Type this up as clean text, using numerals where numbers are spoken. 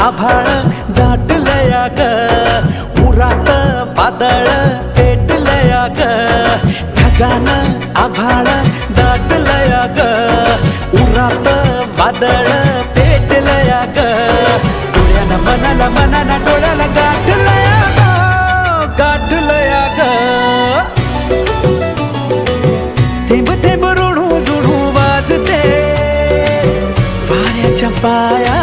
आभाळ दाटलया ग, उरात वादळ पेटलया ग, ढगानं आभाळ दाटलया ग, उरात वादळ पेटलया ग, डोळ्यानं मनाला मनाला डोळ्याला गाठलया ग, गाठलया ग. थेंब थेंब ऋणू जुळू वाजते वाऱ्याच्या पाया